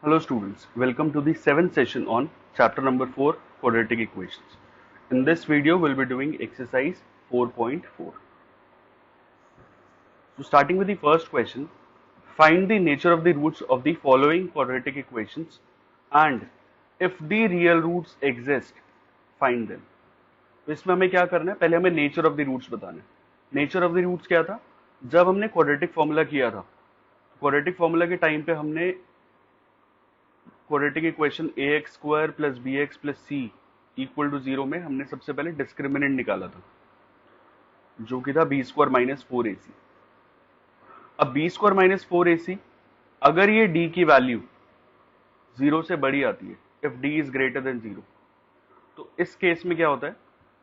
Hello students, welcome to the 7th session on chapter number 4 quadratic equations. In this video we'll be doing exercise 4.4. So starting with the first question, find the nature of the roots of the following quadratic equations and if the real roots exist, find them. तो इसमें हमें क्या करना है, पहले हमें nature of the roots बताना है. नेचर ऑफ द रूट्स क्या था? जब हमने क्वाड्रेटिक फॉर्मूला किया था, क्वाड्रेटिक फॉर्मूला के टाइम पे हमने quadratic equation a x square plus B x plus C equal to 0 में हमने सबसे पहले डिस्क्रिमिनेंट निकाला था, जो कि था बी स्क्वायर माइनस 4ac. अब बी स्क्वायर माइनस 4ac अगर ये डी की वैल्यू 0 से बड़ी आती है, if d is greater than 0, तो इस केस में क्या होता है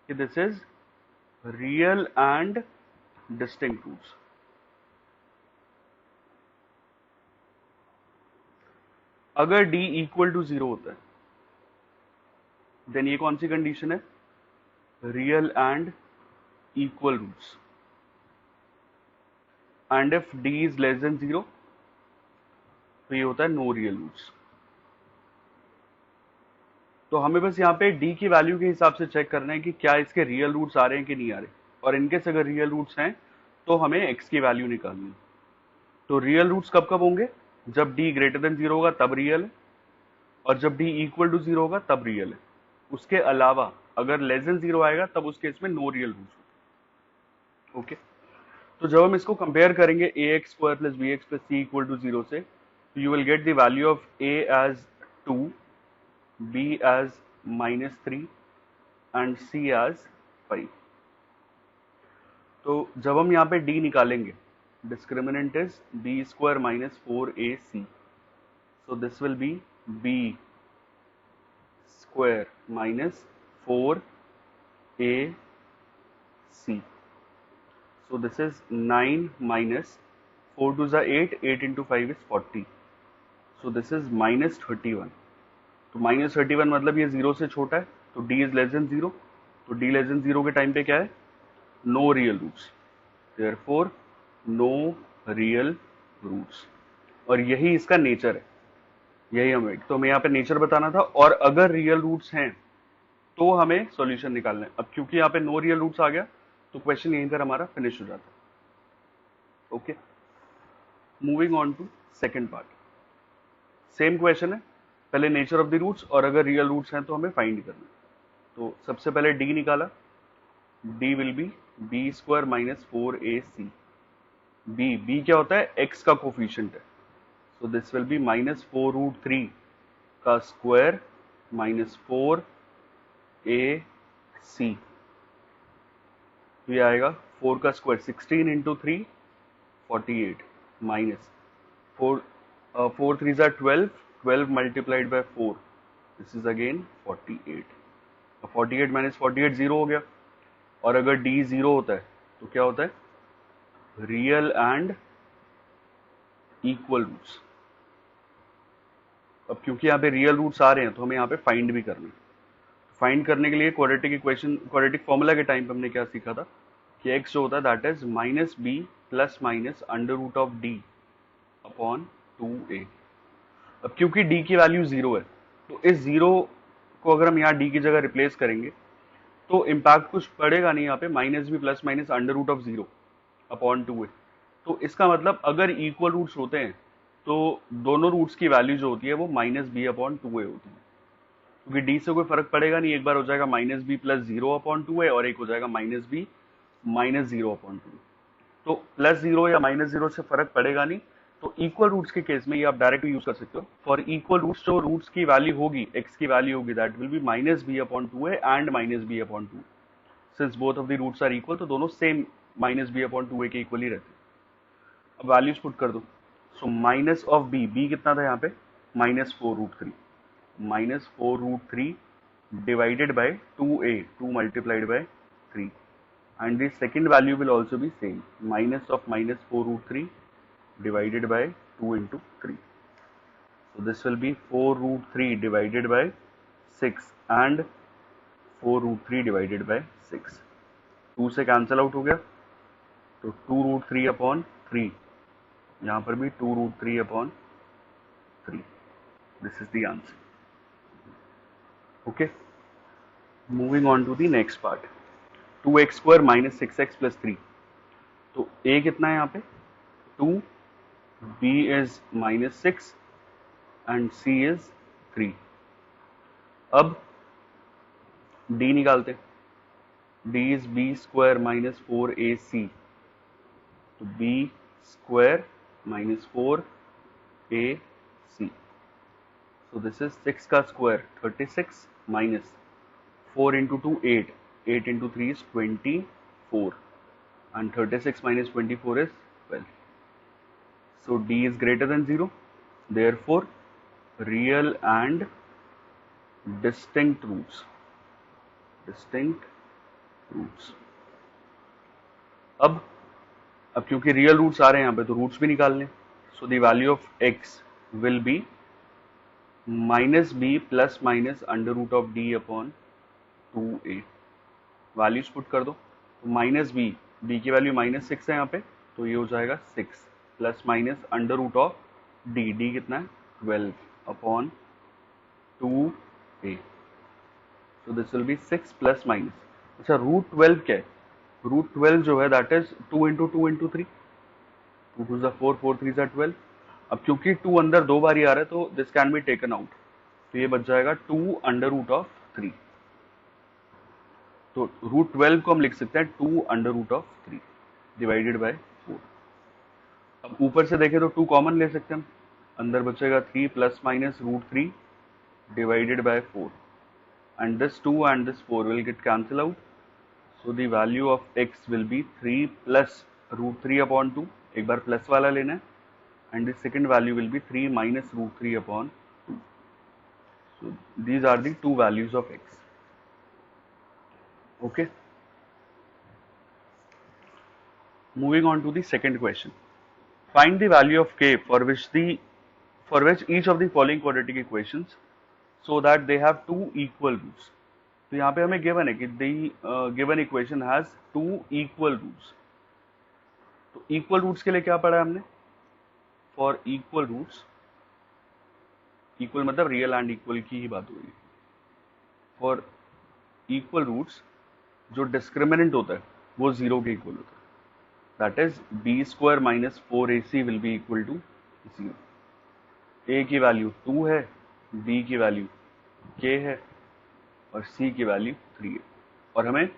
कि this is real and distinct roots. अगर डी इक्वल टू 0 होता है, देन ये कौन सी कंडीशन है? Real and equal roots. And if d is less than 0, तो ये होता है नो रियल रूट्स. तो हमें बस यहाँ पे डी की वैल्यू के हिसाब से चेक करना है कि क्या इसके रियल रूट्स आ रहे हैं कि नहीं आ रहे, और इनके से अगर रियल रूट्स हैं तो हमें एक्स की वैल्यू निकालनी है. तो रियल रूट्स कब कब होंगे? जब डी ग्रेटर देन 0 होगा तब रियल है, और जब डी इक्वल टू 0 होगा तब रियल है. उसके अलावा अगर लेस देन 0 आएगा तब उस केस में नो रियल रूट्स होते. ओके, तो जब हम इसको कंपेयर करेंगे A x square plus B x plus C equal to 0 से, तो you will get the value of A as 2, b as -3 and c as 5. तो जब हम यहाँ पे d निकालेंगे, discriminant is b square minus 4ac, so this will be b square minus 4ac. So this is 9 minus 4 2 जा 8, 8 into 5 is 40, so this is -31. तो -31 मतलब ये 0 से छोटा है, तो d इज लेस देन 0. तो d लेस देन 0 के टाइम पे क्या है? No real roots. Therefore no real roots. और यही इसका नेचर है, यही हमें यहाँ पे नेचर बताना था. और अगर रियल रूट्स हैं तो हमें सॉल्यूशन निकालना है. अब क्योंकि यहाँ पे नो रियल रूट्स आ गया, तो क्वेश्चन यहीं पर हमारा फिनिश हो जाता है. Okay, moving on to second part. Same question है, पहले नेचर ऑफ द रूट्स और अगर रियल रूट्स हैं तो हमें फाइंड करना है. तो सबसे पहले d निकाला, d will be b square minus 4ac. b क्या होता है? x का कोफिशिएंट है, सो दिस विल बी -4√3 का स्क्वायर माइनस 4ac. तो ये आएगा 4 का स्क्वायर 16 इंटू 3 48 माइनस 4 4 3 जा 12, 12 multiplied by 4, this is again 48. 48 minus 48 0 हो गया. और अगर d 0 होता है तो क्या होता है? Real and equal roots. अब क्योंकि यहाँ पे रियल रूट्स आ रहे हैं तो हमें यहाँ पे फाइंड भी करना है. फाइंड करने के लिए क्वाड्रेटिक इक्वेशन, क्वाड्रेटिक फॉर्मूला के टाइम पे हमने क्या सीखा था कि x जो होता है that is -b plus minus under root of d upon 2a. अब क्योंकि d की वैल्यू 0 है, तो इस 0 को अगर हम यहाँ d की जगह रिप्लेस करेंगे तो इम्पैक्ट कुछ पड़ेगा नहीं. यहाँ पे -b plus minus under root of 0 upon 2a. तो इसका मतलब अगर इक्वल रूट्स होते हैं तो दोनों रूट्स की वैल्यू जो होती है वो -b अपॉन 2a होती है, क्योंकि d से कोई फर्क पड़ेगा नहीं. एक बार हो जाएगा -b प्लस 0 अपॉन 2a और एक हो जाएगा -b माइनस 0 अपॉन 2. तो प्लस 0 या -0 से फर्क पड़ेगा नहीं. तो इक्वल रूट्स के केस में ये आप डायरेक्ट यूज कर सकते हो. फॉर इक्वल रूट्स जो रूट्स की वैल्यू होगी, x की वैल्यू होगी, that will be -b upon 2a and -b upon 2. Since both of the roots are equal, तो दोनों सेम -b अपॉन 2a के इक्वल ही रहते हैं. अब वैल्यूज पुट कर दो. सो माइनस ऑफ b कितना था यहाँ पे? -4√3. -4√3 divided by 2a, 2 multiplied by 3. And the second value will also be same, minus of -4√3 divided by 2 into 3. So this will be 4√3 divided by 6 and 4√3 divided by 6. 2 से cancel out हो गया, तो 2√3 upon 3, यहाँ पर भी 2√3 upon 3. This is the answer. Okay. Moving on to the next part. 2x square minus 6x plus 3. तो a कितना है यहाँ पे 2, b is minus 6 and c is 3. अब d निकालते. d is b square minus 4ac. तो b square minus 4ac. So this is 6 का square 36 minus 4 into 2 8. 8 into 3 is 24 and 36 minus 24 is 12. So d is greater than 0. Therefore real and distinct roots. अब क्योंकि real roots आ रहे हैं यहाँ पे तो roots भी निकाल लें. So the value of x will be minus b plus minus under root of d upon 2a. Values put कर दो. तो माइनस बी, डी की वैल्यू माइनस 6 है यहाँ पे, तो ये हो जाएगा 6 plus minus under root of d. D कितना है 12 upon 2a. So this will be 6 plus minus. अच्छा रूट 12 क्या है? रूट 12 जो है that is 2 into 2 into 3. 2 to ज़ा 4, 4 3 ज़ा 12. अब क्योंकि 2 अंदर 2 बार ही आ रहा है तो this can be taken out. तो ये बच जाएगा 2 अंडर रूट ऑफ 3. तो रूट 12 को हम लिख सकते हैं 2 under root of 3 divided by 4. अब ऊपर से देखें तो 2 कॉमन ले सकते हैं हम. अंदर बचेगा 3 plus minus root 3 divided by 4 and this 2 and this 4 will get cancel out. So the value of x will be 3 plus root 3 upon 2. एक बार प्लस वाला लेना है. And the second value will be 3 minus root 3 upon 2. So these are the two values of x. Okay. Moving on to the second question. Find the value of k for which each of the following quadratic equations so that they have two equal roots. तो यहाँ पे हमें given है कि the given equation has two equal roots. तो equal roots के लिए क्या पढ़ा है हमने? For equal roots, equal मतलब real and equal की ही बात हो रही है. For equal roots जो डिस्क्रिमिनेंट होता है वो 0 के इक्वल होता है. That is b square minus 4ac will be equal to 0. a की वैल्यू 2 है, b की वैल्यू k है और c की वैल्यू 3 है. और हमें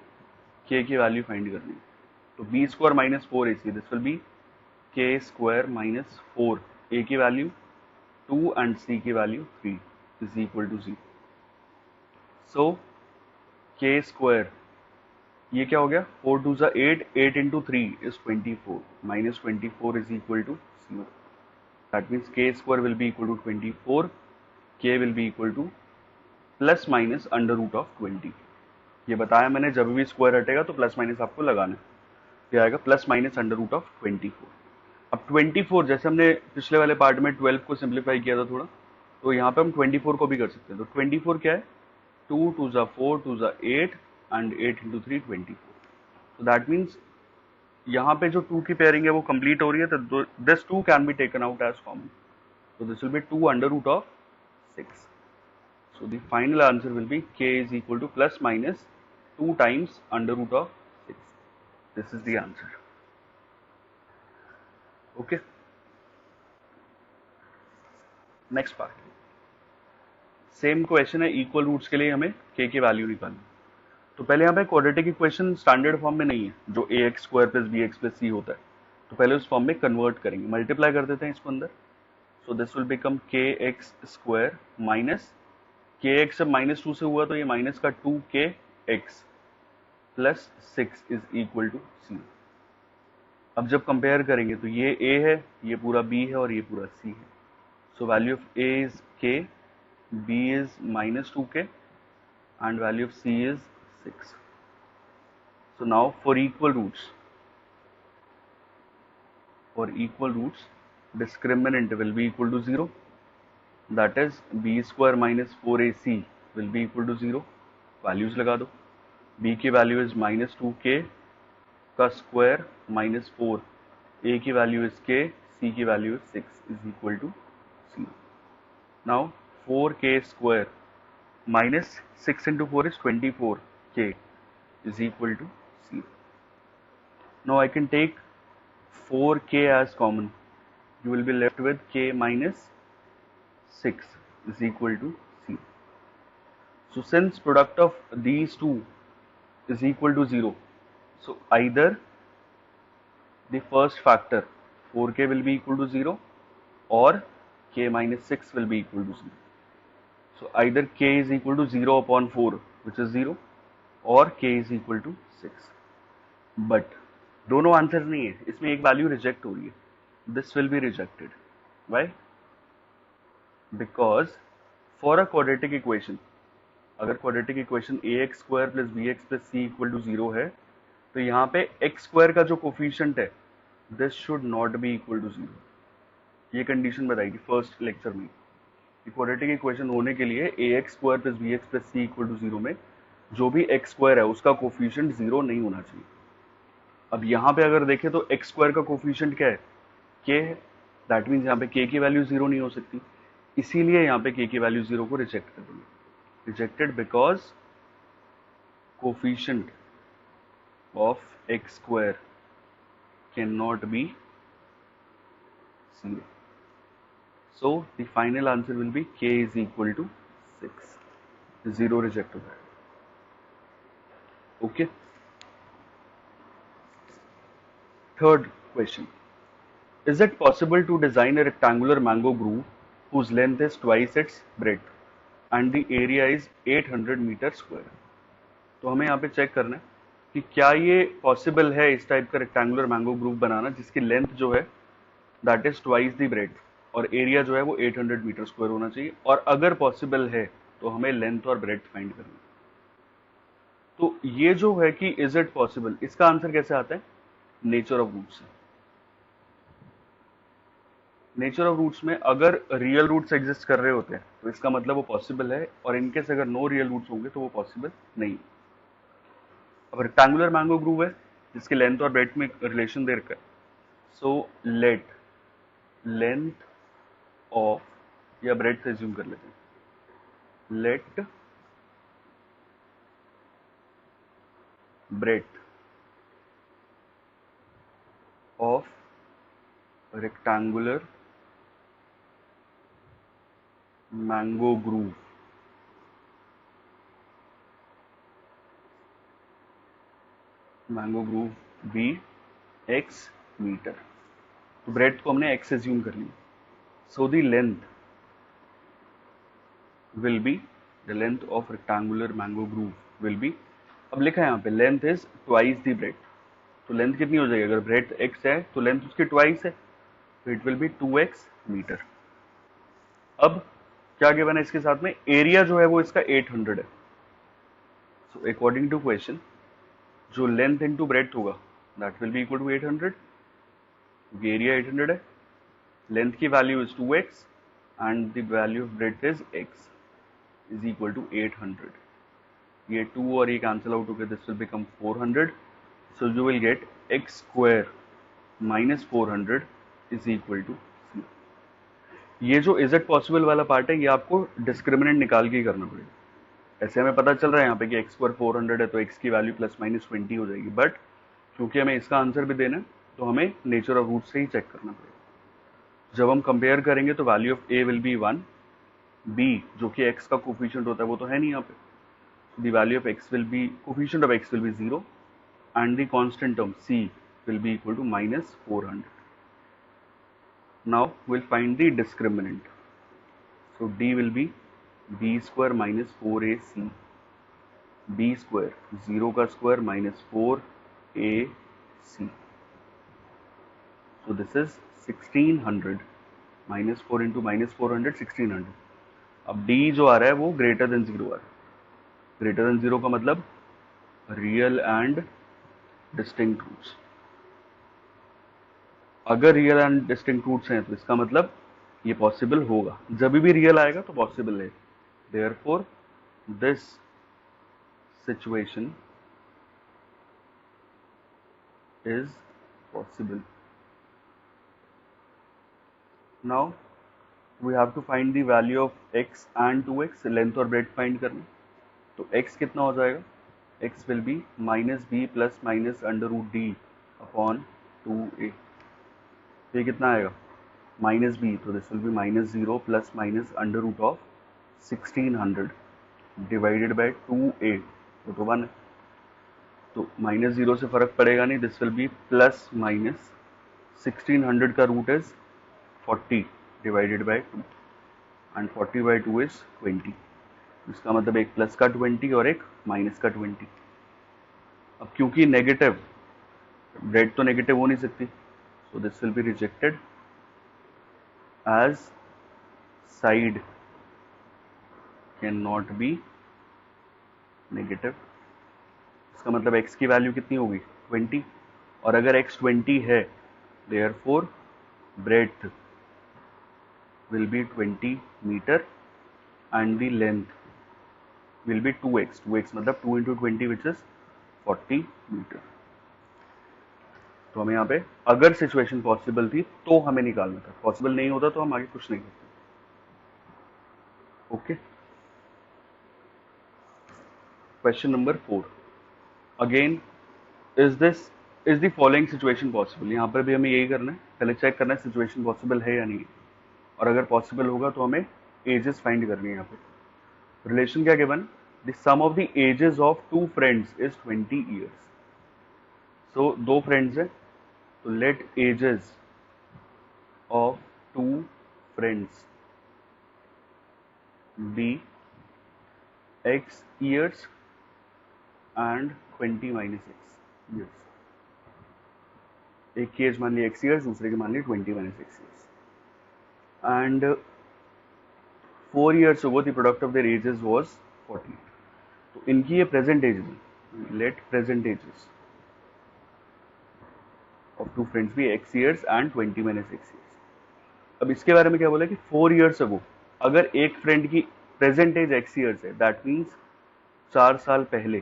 k की वैल्यू फाइंड करनी है. तो b square minus 4ac this will be k square minus 4. a की वैल्यू 2 एंड c की वैल्यू 3 is equal to 0. So k square ये क्या हो गया 4 टू ज़ा 8. 8 into 3 is 24 minus 24 is equal to 0. That means k square will be equal to 24. k will be equal to plus minus under root of 20. ये बताया मैंने जब भी स्क्वायर हटेगा तो प्लस माइनस आपको लगाना है. ये आएगा plus minus under root of 24. अब 24 जैसे हमने पिछले वाले पार्ट में 12 को सिंप्लीफाई किया था थोड़ा, तो यहाँ पे हम 24 को भी कर सकते हैं. तो 24 क्या है 2 टू ज़ा 4 टू ज़ा 8 and 8 into 3 24. So that means यहाँ पे जो 2 की पेयरिंग है वो कंप्लीट हो रही है. तो this 2 can be taken out as common. So this will be 2 under root of 6. So the final answer will be k is equal to plus minus 2 times under root of 6. This is the answer. Okay. Next part. Same question है. Equal roots के लिए हमें k की value निकालनी. तो पहले यहाँ पे क्वाड्रेटिक इक्वेशन स्टैंडर्ड फॉर्म में नहीं है जो ax square plus bx plus c होता है. तो पहले उस फॉर्म में कन्वर्ट करेंगे. मल्टीप्लाई कर देते हैं इसको अंदर. सो this will become kx square minus kx जब माइनस 2 से हुआ तो ये माइनस का 2kx plus 6 is equal to 0. अब जब कंपेयर करेंगे तो ये a है, ये पूरा b है और ये पूरा c है. So value of a is k, b is minus 2k and value of c is 6. So now for equal roots discriminant will be equal to 0. That is b square minus 4ac will be equal to 0. Values लगा दो. b की value is minus 2k का square minus 4. a की value is k, c की value is 6 is equal to 0. Now 4k square minus 6 into 4 is 24k is equal to 0. Now I can take 4k as common. You will be left with k minus 6 is equal to 0. So since product of these two is equal to 0, so either the first factor 4k will be equal to 0 or k minus 6 will be equal to 0. So either k is equal to 0 upon 4 which is 0 और k is equal to 6. But दोनों answer नहीं है, इसमें एक value reject हो रही है. This will be rejected. Why? Because for a quadratic equation, अगर quadratic equation ax square plus bx plus c equal to 0 है तो यहाँ पे x स्क्वायर का जो कोफिशिएंट है this should not be equal to 0. ये कंडीशन बताई थी फर्स्ट लेक्चर में. क्वाड्रेटिक इक्वेशन होने के लिए ax square plus bx plus c equal to 0 में जो भी x स्क्वायर है उसका कोफिशिएंट 0 नहीं होना चाहिए. अब यहाँ पे अगर देखें तो x स्क्वायर का कोफिशिएंट क्या है, k है. दैट मीन्स यहाँ पे k की वैल्यू 0 नहीं हो सकती, इसीलिए यहाँ पे k की वैल्यू 0 को रिजेक्ट कर देंगे. Rejected because coefficient of x square cannot be 0. So the final answer will be k is equal to 6. 0 reject हो जाएगा. Okay. Third question. Is it possible to design a rectangular mango groove whose length is twice its breadth and the area is 800 metre square? तो हमें यहाँ पे check करना है कि क्या ये पॉसिबल है इस टाइप का रेक्टेंगुलर मैंगो ग्रुप बनाना जिसकी लेंथ जो है that is twice the bread और एरिया जो है वो 800 मीटर स्क्वायर होना चाहिए. और अगर पॉसिबल है तो हमें लेंथ और ब्रेड फाइंड करना है. तो ये जो है कि इज इट पॉसिबल, इसका आंसर कैसे आता है, nature of roots. Nature of roots में अगर रियल रूट्स एग्जिस्ट कर रहे होते हैं तो इसका मतलब वो पॉसिबल है, और इनकेस अगर नो रियल रूट्स होंगे तो वो पॉसिबल नहीं. अब रेक्टेंगुलर मैंगो ग्रूव है जिसके लेंथ और ब्रेड्थ में रिलेशन दे रखा है. सो लेट लेंथ ऑफ, या ब्रेड्थ एज्यूम कर लेते हैं, let breadth of rectangular mango grove be x metre. तो ब्रेड्थ को हमने x एज्यूम कर लिया. So the length will be, the length of rectangular mango grove will be, अब लिखा है यहाँ पे length is twice the breadth. तो लेंथ कितनी हो जाएगी, अगर ब्रेड्थ x है तो लेंथ उसकी ट्वाइस है, तो it will be 2x metre. अब क्या गिवन है इसके साथ में, एरिया जो है वो इसका 800 है. सो अकॉर्डिंग टू क्वेश्चन जो लेंथ इनटू ब्रेड्थ होगा that will be equal to 800. Area 800 है, लेंथ की value is 2x and the value of breadth is x is equal to 800. ये 2 और ये कैंसिल आउट होकर this will become 400. So you will get x square minus 400 is equal to 0. ये जो is it possible वाला part है ये आपको डिस्क्रिमिनेंट निकाल के ही करना पड़ेगा. ऐसे हमें पता चल रहा है यहाँ पे कि x स्क्वायर 400 है तो x की वैल्यू प्लस माइनस 20 हो जाएगी, बट क्योंकि हमें इसका आंसर भी देना है तो हमें नेचर ऑफ रूट से ही चेक करना पड़ेगा. जब हम कंपेयर करेंगे तो value of a will be 1, b जो कि x का कोफिशिएंट होता है वो तो है नहीं यहाँ पे, the value of x will be, coefficient of x will be 0 and the constant term c will be equal to minus 400. Now will find the discriminant. So d will be b square minus 4ac, b square 0 का square minus 4ac. So this is 1600 minus 4 into minus 400 1600. अब d जो आ रहा है वो greater than 0 आ रहा है. Greater than 0 का मतलब रियल एंड डिस्टिंक्ट रूट्स. अगर रियल एंड डिस्टिंक्ट रूट्स हैं तो इसका मतलब ये पॉसिबल होगा. जब भी रियल आएगा तो पॉसिबल है. Therefore, this situation is possible. Now, we have to find the value of x and 2x, length और ब्रेड फाइंड करनी। तो x कितना हो जाएगा, x will be minus b plus minus under root d upon 2a। ये कितना आएगा, minus b, तो this will be minus 0 plus minus under root of 1600 divided by 2a, तो 1 है, तो माइनस 0 से फर्क पड़ेगा नहीं, this will be plus minus 1600 का root is 40 divided by 2 and 40 by 2 is 20। इसका मतलब एक प्लस का 20 और एक माइनस का 20। अब क्योंकि नेगेटिव, ब्रेड तो नेगेटिव हो नहीं सकती, so this will be rejected as side can not be negative. इसका मतलब x की वैल्यू कितनी होगी 20, और अगर x 20 है therefore breadth will be 20 meter and the length will be 2x मतलब 2 into 20 which is 40 मीटर। तो हमें यहाँ पे अगर सिचुएशन पॉसिबल थी तो हमें निकालना था, पॉसिबल नहीं होता तो हम आगे कुछ नहीं करते। Okay, question number 4 again, is the following situation possible. यहाँ पर भी हमें यही करना है, पहले चेक करना है सिचुएशन पॉसिबल है या नहीं, और अगर पॉसिबल होगा तो हमें एजेस फाइंड करनी है। यहाँ पे रिलेशन क्या given, the sum of the ages of two friends is 20 years. So दो फ्रेंड्स हैं, तो let ages of two friends be x years and 20 minus x years। एक की एज मान ली x years, दूसरे की मान ली 20 minus x years, and 4 years ago the product of their ages was 40। तो इनकी ये प्रेजेंट एज है, let present ages of two friends be x years and 20 minus x years। अब इसके बारे में क्या बोला कि 4 years ago अगर एक फ्रेंड की प्रेजेंट एज x years है, दैट मीन्स 4 साल पहले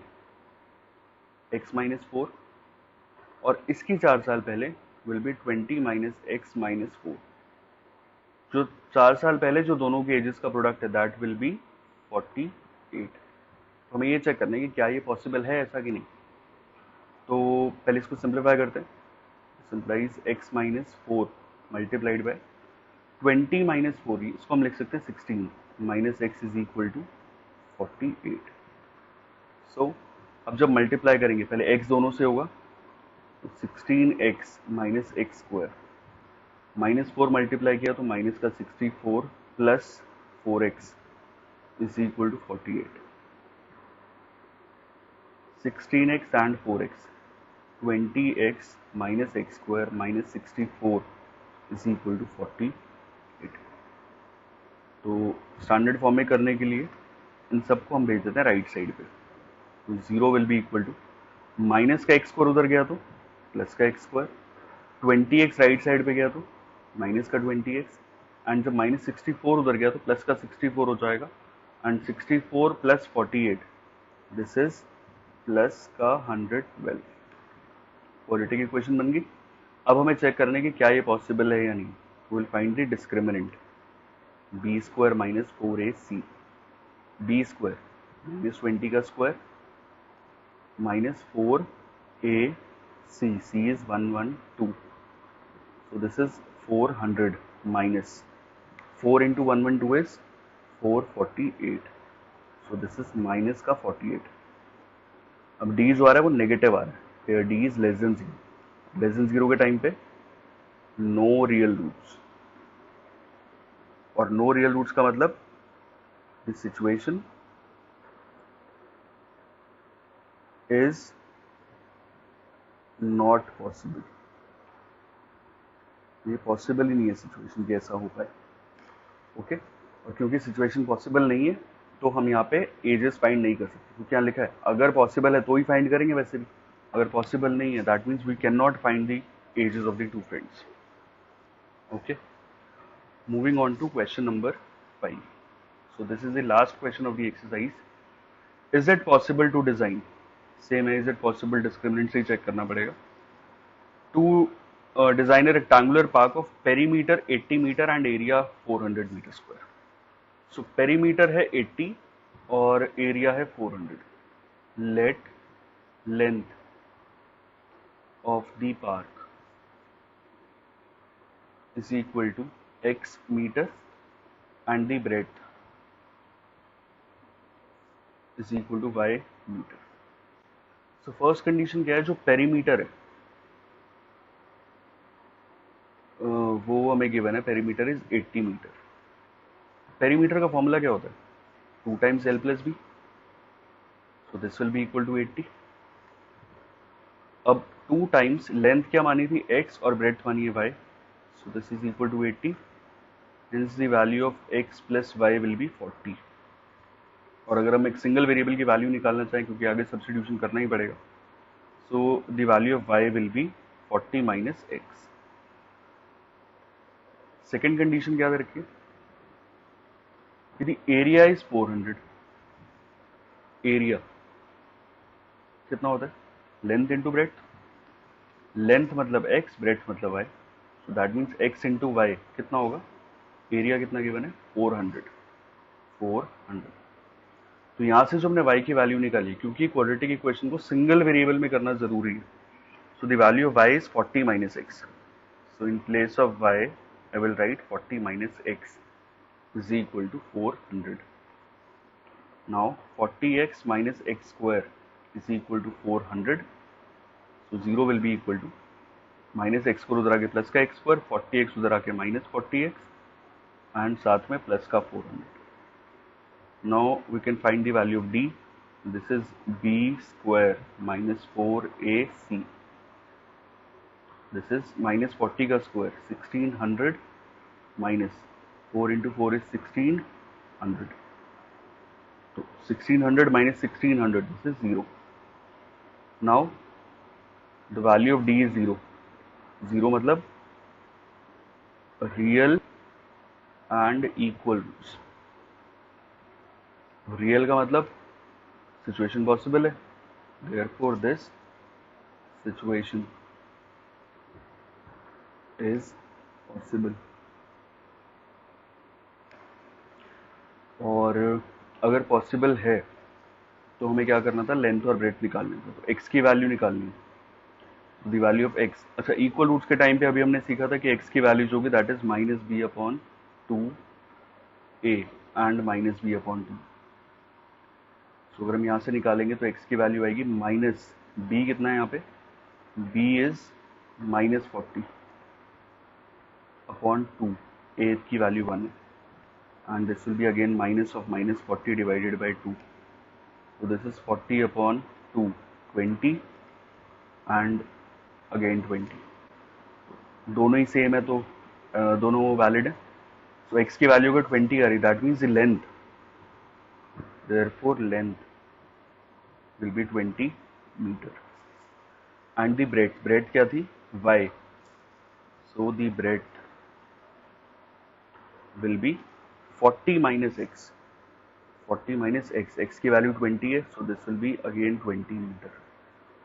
x माइनस 4, और इसकी 4 साल पहले will be 20 minus x minus 4। जो 4 साल पहले जो दोनों के एजेस का प्रोडक्ट है दैट विल बी 48। तो हमें ये चेक करना है कि क्या ये पॉसिबल है ऐसा कि नहीं। तो पहले इसको सिंप्लीफाई करते हैं, simplifies x minus 4 multiplied by 20 minus 4, इसको हम लिख सकते हैं 16 minus x is equal to 48। So अब जब मल्टीप्लाई करेंगे पहले x दोनों से होगा, तो 16x minus x square, minus 4 multiply किया तो माइनस का 64 plus 4x is equal to 48। 16x and 4x, 20x minus x square minus 64 is equal to 48। तो स्टैंडर्ड फॉर्म में करने के लिए इन सबको हम भेज देते हैं राइट साइड पे। तो 0 will be equal to minus का एक्स स्क्वायर उधर गया तो प्लस का x square, 20x right side पे गया तो माइनस का 20x, एंड जब माइनस 64 उधर गया तो प्लस का 64 हो जाएगा, and 64 plus 48 this is plus का 112। क्वाड्रेटिक इक्वेशन बन गई। अब हमें चेक करने की क्या ये पॉसिबल है या नहीं। Will find the discriminant b square minus 4ac, b square minus 20 का square minus 4ac, c is 112, so this is 400 minus 4 into 112 is 448, so this is minus का 48। अब d जो आ रहा है वो नेगेटिव आ रहा है, फिर d is less than 0, less than 0 के टाइम पे नो रियल रूट्स, और नो रियल रूट्स का मतलब this situation is not possible. ये पॉसिबल ही नहीं है सिचुएशन कि ऐसा हो पाए। ओके, और क्योंकि सिचुएशन पॉसिबल नहीं है तो हम यहाँ पे एजेस फाइंड नहीं कर सकते। तो क्या लिखा है, अगर पॉसिबल है तो ही फाइंड करेंगे, वैसे भी अगर पॉसिबल नहीं है that means we can not find the ages of the two friends. Okay, moving on to question number 5. So this is the last question of the exercise. Is it possible to design, same है, is it possible, discriminant से ही check करना पड़ेगा, to design a rectangular park of perimeter 80 meter and area 400 meter square. So perimeter है 80 और area है 400. Let length of the park is equal to x meter and the breadth is equal to y meter. So first condition क्या है, जो perimeter है वो हमें given है, perimeter is 80 मीटर. perimeter का फॉर्मूला क्या होता है, 2 times l plus b, so this will be equal to 80. अब 2 times लेंथ क्या मानी थी, x और ब्रेथ मानी है y, so this is equal to 80. hence the value of x plus y will be 40. और अगर हम एक सिंगल वेरिएबल की वैल्यू निकालना चाहें, क्योंकि आगे सब्स्टिट्यूशन करना ही पड़ेगा, so the value of y will be 40 minus x. Second condition क्या रखिए, यदि एरिया इज 400, एरिया कितना होता है, लेंथ इंटू ब्रेथ, लेंथ मतलब x, ब्रेथ मतलब y, so that means x into y कितना होगा, एरिया कितना गिवन है 400. तो यहाँ से जो हमने y की वैल्यू निकाली, क्योंकि क्वाड्रेटिक इक्वेशन को सिंगल वेरिएबल में करना जरूरी है, सो the value of y is 40 minus x. So in place of y I will write 40 minus x is equal to 400. Now 40x minus x square is equal to 400. So 0 will be equal to minus x square उधर आके plus का x square, 40x उधर आके minus 40x and साथ में plus का 400. Now we can find the value of d. This is b square minus 4ac. This is minus 40 का square 1600 minus 4 into 4 is 1600. So 1600 minus 1600, this is 0. Now the value of d is 0. 0 मतलब real and equal roots. Real का मतलब situation possible है, therefore this situation is possible. और अगर possible है तो हमें क्या करना था, लेंथ और ब्रेथ निकालनी था, तो x की वैल्यू निकालनी है, तो द वैल्यू ऑफ x, अच्छा इक्वल रूट्स के टाइम पे अभी हमने सीखा था कि x की वैल्यू जो होगी that is minus b upon 2a and minus b upon 2. So अगर हम यहाँ से निकालेंगे तो x की वैल्यू आएगी माइनस b, कितना है यहाँ पे, b is minus 40 upon 2, a की वैल्यू 1 है, and this will be again minus of minus 40 divided by 2. So this is 40 upon 2, 20 and again 20. दोनों ही सेम है तो दोनों वैलिड है. So x की वैल्यू अगर 20 आ रही, that means the length, therefore length will be 20 meter. And the breadth क्या थी, y, so the breadth will be 40 minus x. 40 minus x, x की वैल्यू 20 है, so this will be again 20 metre.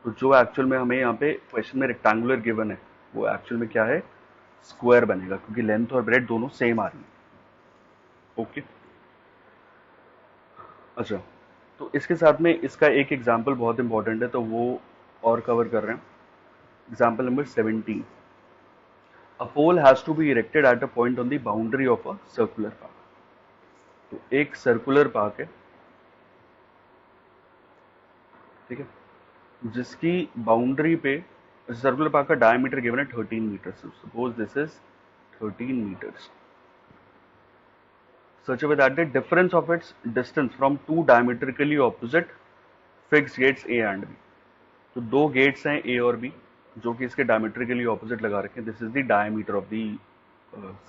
तो जो एक्चुअल में हमें यहाँ पे क्वेश्चन में रेक्टेंगुलर गिवन है, वो एक्चुअल में क्या है, स्क्वायर बनेगा, क्योंकि लेंथ और ब्रेथ दोनों सेम आ रही है. ओके, अच्छा तो इसके साथ में इसका एक एग्जाम्पल बहुत इंपॉर्टेंट है, तो वो और कवर कर रहे हैं. Example number 17. A pole has to be erected at a point on the boundary of a circular park. तो एक सर्कुलर पार्क है, ठीक है, जिसकी बाउंड्री पे, सर्कुलर पार्क का डायमीटर गिवन है 13 metre. Suppose this is 13 metres. such a way that the difference of its distance from two diametrically opposite fixed gates A and B. तो दो गेट्स हैं A और B जो कि इसके डायमेट्रिकली ऑपोजिट लगा रखे हैं. This is the diameter of the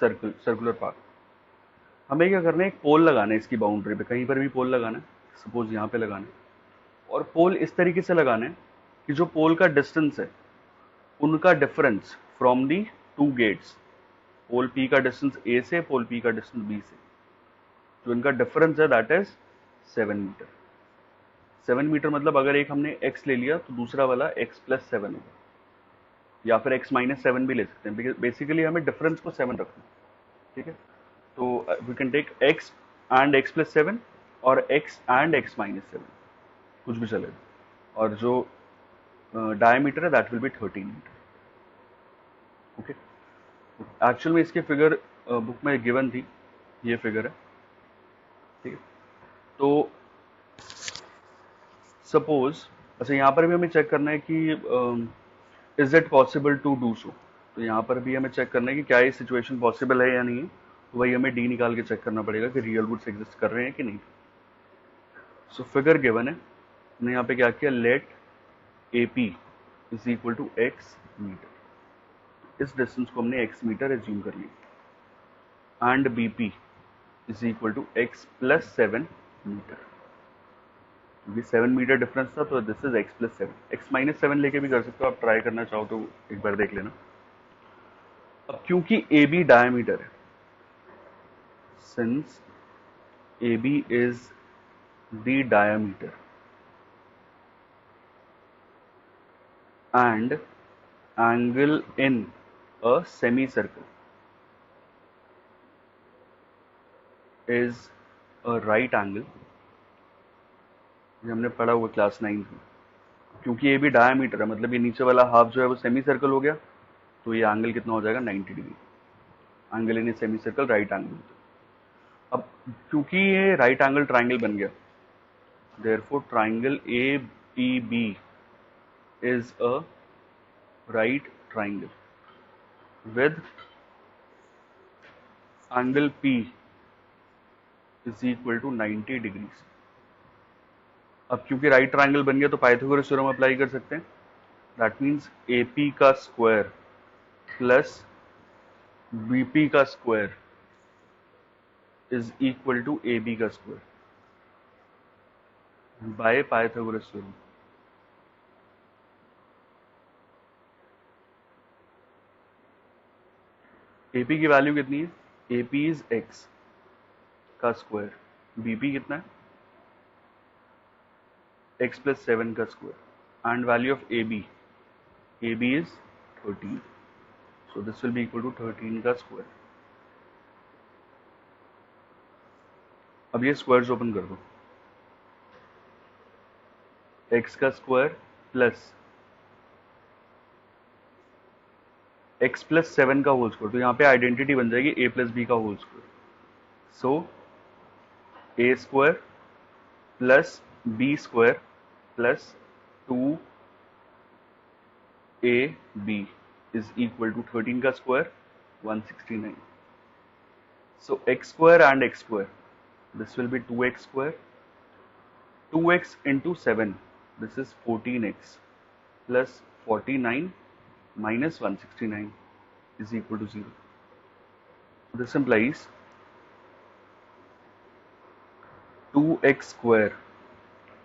circular park. हमें क्या करना है, एक पोल लगाना है इसकी बाउंड्री पे, कहीं पर भी पोल लगाना है, सपोज यहाँ पे लगाना है, और पोल इस तरीके से लगाना है कि जो पोल का डिस्टेंस है उनका difference from the two gates, pole P का डिस्टेंस A से, पोल P का डिस्टेंस B से, जो इनका डिफरेंस है दैट इज 7 मीटर. 7 मीटर मतलब अगर एक हमने x ले लिया तो दूसरा वाला x + 7 होगा. या फिर x माइनस 7 भी ले सकते हैं, बेसिकली हमें डिफरेंस को 7 रखना है, ठीक है। तो we can take x and x plus 7 और x एंड x माइनस 7, कुछ भी चलेगा, और जो डायमीटर है that will be 13 metre, okay. Actual में इसकी फिगर बुक में गिवन थी, ये फिगर है, ठीक है। तो सपोज, अच्छा यहाँ पर भी हमें चेक करना है कि is it possible to do so, तो यहाँ पर भी हमें चेक करना है कि क्या ये सिचुएशन पॉसिबल है या नहीं है, तो वही हमें डी निकाल के चेक करना पड़ेगा कि रियल रूट्स एग्जिस्ट कर रहे हैं कि नहीं। सो फिगर गिवन है, हमने यहाँ पे क्या किया, let A P is equal to x metre, इस डिस्टेंस को हमने x मीटर एज्यूम कर लिया, and B P is equal to x plus 7 metre, ये 7 मीटर डिफरेंस था, तो this is x plus 7, x minus 7 लेके भी कर सकते हो, आप ट्राई करना चाहो तो एक बार देख लेना। अब क्योंकि ए बी डायमीटर है, since A B is the diameter and angle in a semi circle is a right angle, ये हमने पढ़ा हुआ क्लास 9 में, क्योंकि ये भी डायमीटर है, मतलब ये नीचे वाला हाफ जो है वो सेमी सर्कल हो गया, तो ये एंगल कितना हो जाएगा, 90 degree, angle in a semicircle right angle. अब क्योंकि ये राइट एंगल ट्राइंगल बन गया, therefore triangle A P B is a right triangle with angle P is equal to 90 degrees. अब क्योंकि राइट ट्राइंगल बन गया तो पाइथागोरस थ्योरम अप्लाई कर सकते हैं, दैट मीन्स ए पी का स्क्वायर प्लस बी पी का square is equal to A B का square by Pythagoras theorem. AP की वैल्यू कितनी है, एपी इज एक्स का स्क्वायर, बीपी कितना है, एक्स प्लस 7 का square, and value of A B is 13, so this will be equal to 13 का square. अब ये स्क्वायर्स ओपन कर दो, एक्स का स्क्वायर प्लस एक्स प्लस 7 का होल स्क्वायर, तो यहाँ पे आइडेंटिटी बन जाएगी ए प्लस बी का whole square, so A square plus B square plus 2 A B is equal to 13 का square 169, so x square and x square, this will be 2x square, 2x into 7, this is 14x plus 49 minus 169 is equal to 0. This implies 2x square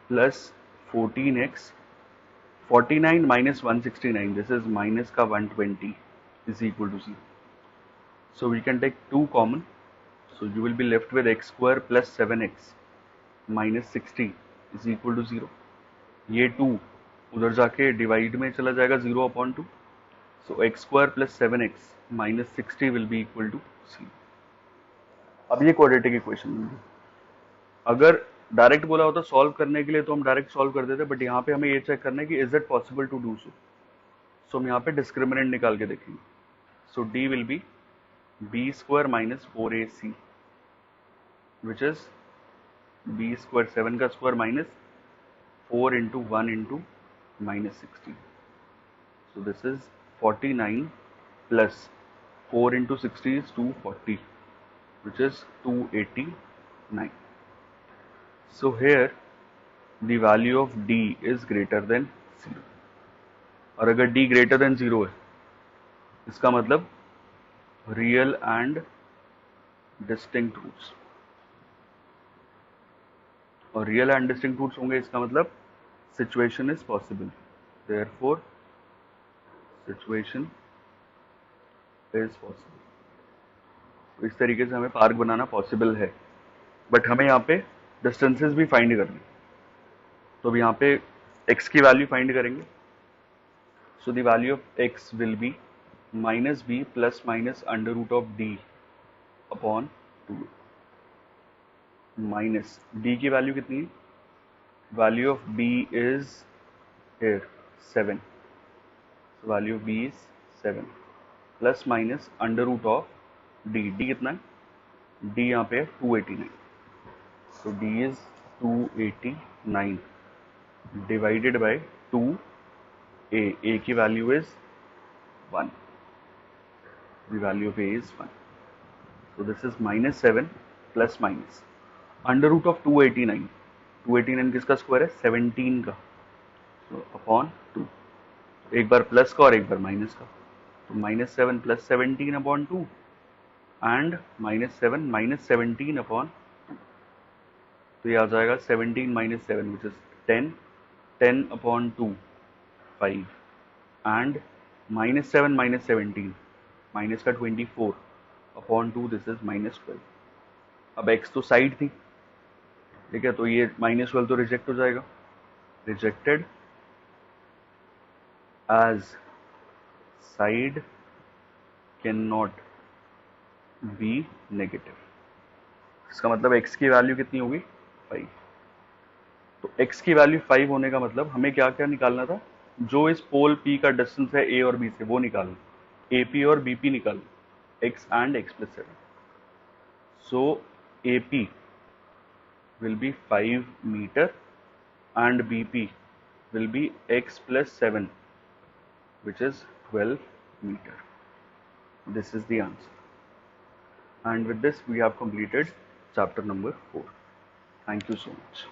plus 14x, 49 minus 169, this is minus का 120 is equal to 0. So we can take 2 common, so you will be left with x square plus 7x minus 60 is equal to 0. ये 2 उधर जाके divide में चला जाएगा 0/2, so x square plus 7x minus 60 will be equal to 0. अब ये quadratic equation बन गई। अगर डायरेक्ट बोला होता सॉल्व करने के लिए तो हम डायरेक्ट सॉल्व कर देते, बट यहाँ पे हमें ये चेक करना है कि is it possible to do so, so हम यहाँ पे डिस्क्रिमिनेंट निकाल के देखेंगे, so D will be B square minus 4ac which is B square 7 का square minus 4 into 1 into minus 60, so this is 49 plus 4 into 60 is 240 which is 289. So here the value of d is greater than 0, और अगर d greater than 0 है इसका मतलब real and distinct roots, और real and distinct roots होंगे इसका मतलब situation is possible, therefore situation is possible. तो इस तरीके से हमें पार्क बनाना पॉसिबल है, बट हमें यहाँ पे डिस्टेंसेस भी फाइंड करनी, तो अब यहाँ पे x की वैल्यू फाइंड करेंगे, So the value of x will be minus b plus minus under root of d upon 2 minus d की वैल्यू कितनी है? Value of b is here 7. So value of b is 7 plus minus under root of d. d कितना है? d यहाँ पे है 289. So d is 289 divided by 2 a की value is 1. The value of a is 1. So this is minus 7 plus minus under root of 289. 289 किसका square है? 17 का. तो अपॉन 2. एक बार प्लस का और एक बार माइनस का. तो minus 7 plus 17 upon 2 and minus 7 minus 17 upon 2. तो ये आ जाएगा 17 minus 7 which is 10. 10 upon 2 5 and minus 7 minus 17 minus का 24 अपॉन 2 दिस इज माइनस 12. अब x तो साइड थी, ठीक है, तो ये माइनस 12 तो रिजेक्ट हो जाएगा. Rejected as side can not be negative. इसका मतलब x की वैल्यू कितनी होगी? 5. तो x की वैल्यू 5 होने का मतलब हमें क्या क्या निकालना था? जो इस पोल P का डिस्टेंस है A और B से वो निकालना. AP और BP निकालना. x and x plus 7. So AP will be 5 meter and BP will be x plus 7 which is 12 meter. This is the answer. And with this we have completed chapter number 4. Thank you so much.